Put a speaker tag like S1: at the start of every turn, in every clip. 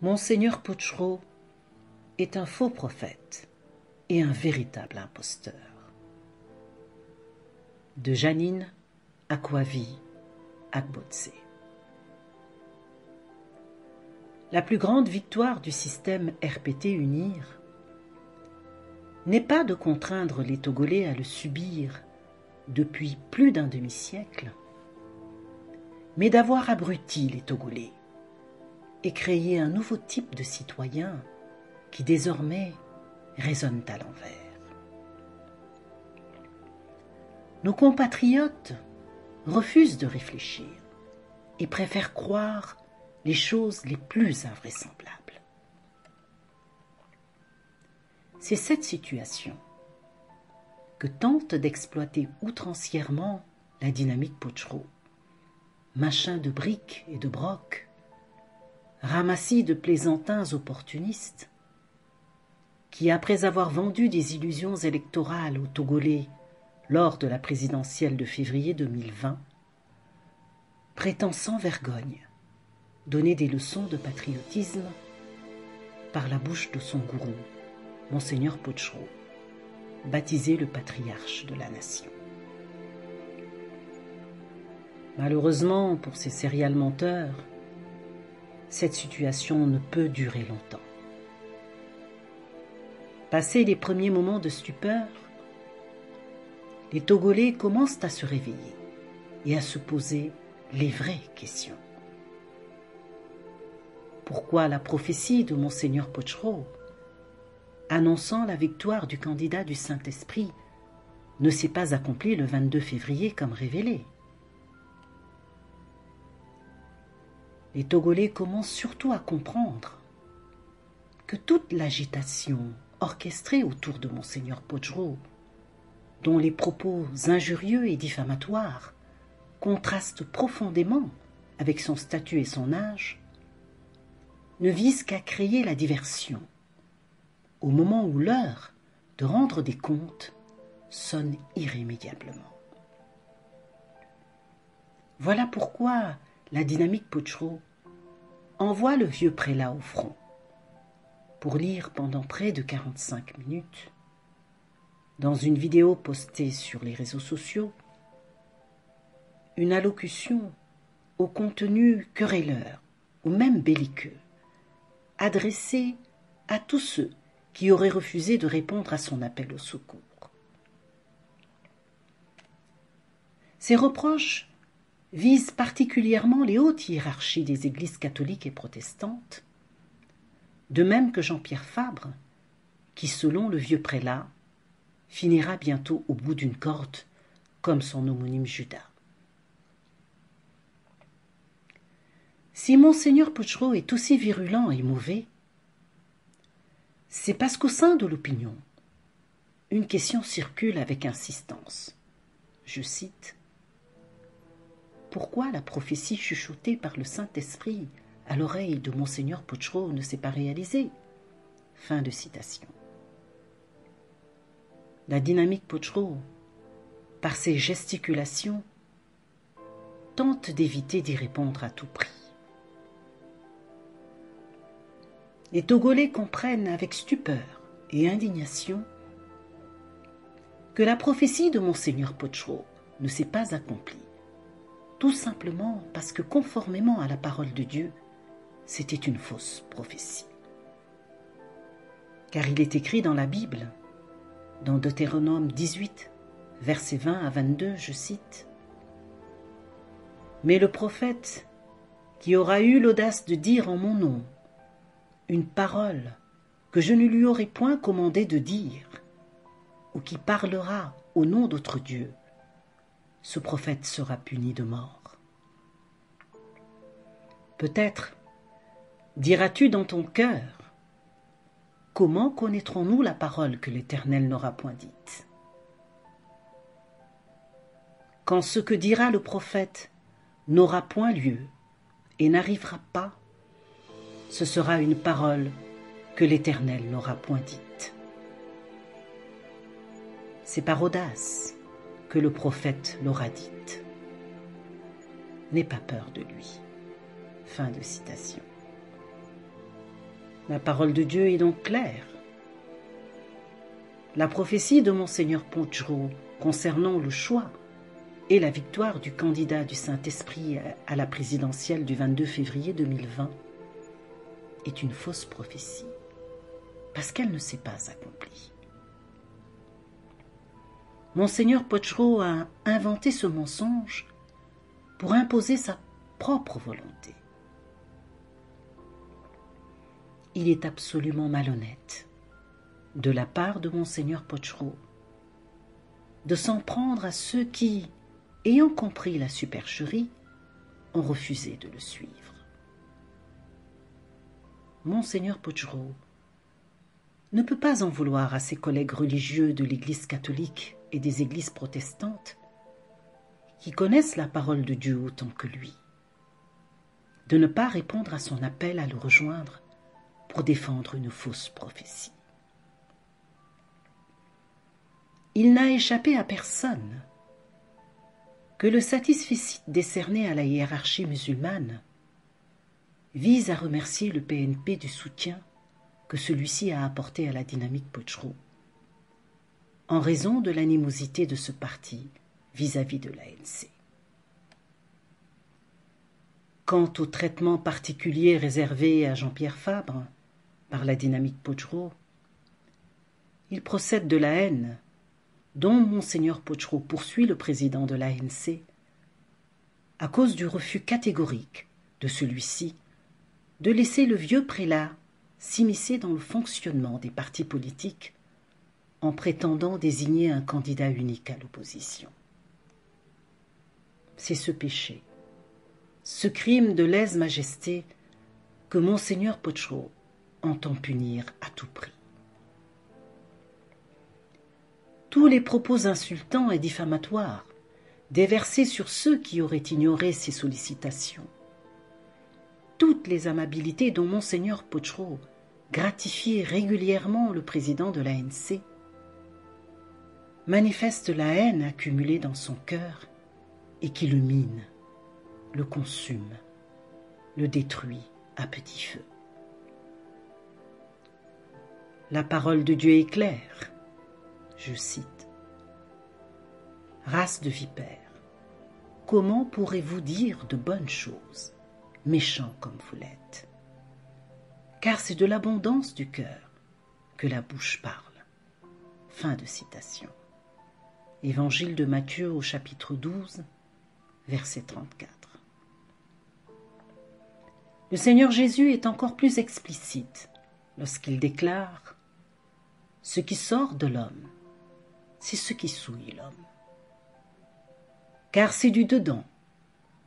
S1: Monseigneur Potchero est un faux prophète et un véritable imposteur. De Janine Akwavi Agbotse. La plus grande victoire du système RPT-UNIR n'est pas de contraindre les Togolais à le subir depuis plus d'un demi-siècle, mais d'avoir abruti les Togolais et créé un nouveau type de citoyen qui désormais raisonne à l'envers. Nos compatriotes refusent de réfléchir et préfèrent croire les choses les plus invraisemblables. C'est cette situation que tente d'exploiter outrancièrement la dynamique Potchero, machin de briques et de brocs, ramassis de plaisantins opportunistes, qui, après avoir vendu des illusions électorales aux Togolais lors de la présidentielle de février 2020, prétend sans vergogne donner des leçons de patriotisme par la bouche de son gourou, Monseigneur Potchero, baptisé le patriarche de la nation. Malheureusement pour ces serial menteurs, cette situation ne peut durer longtemps. Passés les premiers moments de stupeur, les Togolais commencent à se réveiller et à se poser les vraies questions. Pourquoi la prophétie de Monseigneur Potchero, annonçant la victoire du candidat du Saint-Esprit, ne s'est pas accomplie le 22 février comme révélé? Les Togolais commencent surtout à comprendre que toute l'agitation orchestrée autour de Monseigneur Potchero, dont les propos injurieux et diffamatoires contrastent profondément avec son statut et son âge, ne vise qu'à créer la diversion, au moment où l'heure de rendre des comptes sonne irrémédiablement. Voilà pourquoi la dynamique Potchero envoie le vieux prélat au front pour lire pendant près de 45 minutes, dans une vidéo postée sur les réseaux sociaux, une allocution au contenu querelleur ou même belliqueux, adressée à tous ceux qui auraient refusé de répondre à son appel au secours. Ces reproches visent particulièrement les hautes hiérarchies des églises catholiques et protestantes, de même que Jean-Pierre Fabre, qui, selon le vieux prélat, finira bientôt au bout d'une corde comme son homonyme Judas. Si Monseigneur Potchero est aussi virulent et mauvais, c'est parce qu'au sein de l'opinion, une question circule avec insistance. Je cite: « Pourquoi la prophétie chuchotée par le Saint-Esprit à l'oreille de Monseigneur Potchero ne s'est pas réalisée ?» Fin de citation. La dynamique Potchero, par ses gesticulations, tente d'éviter d'y répondre à tout prix. Les Togolais comprennent avec stupeur et indignation que la prophétie de Monseigneur Potchero ne s'est pas accomplie, tout simplement parce que, conformément à la parole de Dieu, c'était une fausse prophétie. Car il est écrit dans la Bible, dans Deutéronome 18, versets 20 à 22, je cite: « Mais le prophète qui aura eu l'audace de dire en mon nom une parole que je ne lui aurai point commandé de dire, ou qui parlera au nom d'autre Dieu, ce prophète sera puni de mort. » Peut-être diras-tu dans ton cœur: comment connaîtrons-nous la parole que l'Éternel n'aura point dite? Quand ce que dira le prophète n'aura point lieu et n'arrivera pas, ce sera une parole que l'Éternel n'aura point dite. C'est par audace que le prophète l'aura dite. N'aie pas peur de lui. Fin de citation. La parole de Dieu est donc claire. La prophétie de Monseigneur Pontgeroult concernant le choix et la victoire du candidat du Saint-Esprit à la présidentielle du 22 février 2020 est une fausse prophétie, parce qu'elle ne s'est pas accomplie. Monseigneur Pontgeroult a inventé ce mensonge pour imposer sa propre volonté. Il est absolument malhonnête de la part de Monseigneur Pontgeroult de s'en prendre à ceux qui, ayant compris la supercherie, ont refusé de le suivre. Monseigneur Pontgeroult ne peut pas en vouloir à ses collègues religieux de l'Église catholique et des églises protestantes qui connaissent la parole de Dieu autant que lui, de ne pas répondre à son appel à le rejoindre pour défendre une fausse prophétie. Il n'a échappé à personne que le satisfecit décerné à la hiérarchie musulmane vise à remercier le PNP du soutien que celui-ci a apporté à la dynamique Pontgeroult, en raison de l'animosité de ce parti vis-à-vis de l'ANC. Quant au traitement particulier réservé à Jean-Pierre Fabre par la dynamique Pontgeroult, il procède de la haine dont Monseigneur Pontgeroult poursuit le président de l'ANC à cause du refus catégorique de celui-ci de laisser le vieux prélat s'immiscer dans le fonctionnement des partis politiques en prétendant désigner un candidat unique à l'opposition. C'est ce péché, ce crime de lèse-majesté que Monseigneur Pontgeroult entend punir à tout prix. Tous les propos insultants et diffamatoires déversés sur ceux qui auraient ignoré ses sollicitations, toutes les amabilités dont Monseigneur Pontgeroult gratifie régulièrement le président de l'ANC, manifestent la haine accumulée dans son cœur et qui le mine, le consume, le détruit à petit feu. La parole de Dieu est claire, je cite, « Race de vipères, comment pourrez-vous dire de bonnes choses, méchants comme vous l'êtes? Car c'est de l'abondance du cœur que la bouche parle. » Fin de citation. Évangile de Matthieu au chapitre 12, verset 34. Le Seigneur Jésus est encore plus explicite lorsqu'il déclare « Ce qui sort de l'homme, c'est ce qui souille l'homme. Car c'est du dedans,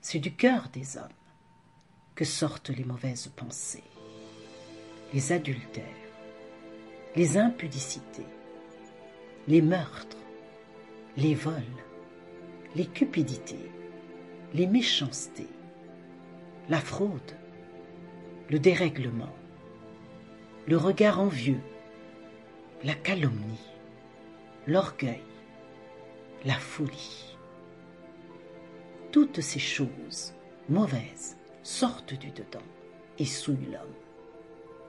S1: c'est du cœur des hommes que sortent les mauvaises pensées, les adultères, les impudicités, les meurtres, les vols, les cupidités, les méchancetés, la fraude, le dérèglement, le regard envieux, la calomnie, l'orgueil, la folie. Toutes ces choses mauvaises sortent du dedans et souillent l'homme. »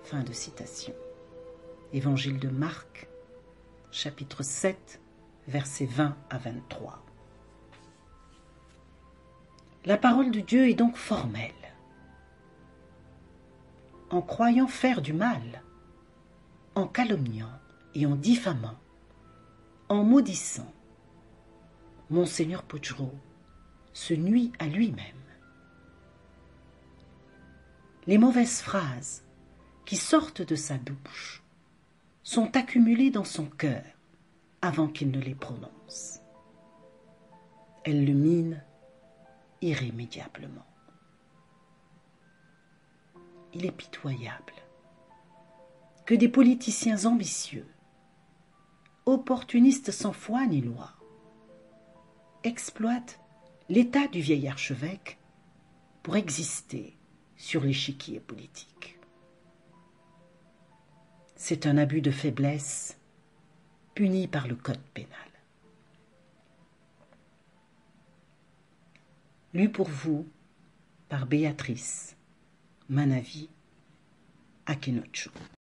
S1: Fin de citation. Évangile de Marc, chapitre 7, versets 20 à 23. La parole de Dieu est donc formelle. En croyant faire du mal, en calomniant et en diffamant, en maudissant, Monseigneur Pontgeroult se nuit à lui-même. Les mauvaises phrases qui sortent de sa bouche sont accumulées dans son cœur avant qu'il ne les prononce. Elles le minent irrémédiablement. Il est pitoyable que des politiciens ambitieux, opportunistes sans foi ni loi, exploitent l'état du vieil archevêque pour exister sur l'échiquier politique. C'est un abus de faiblesse puni par le code pénal. Lu pour vous par Béatrice Manavi, Akinocho.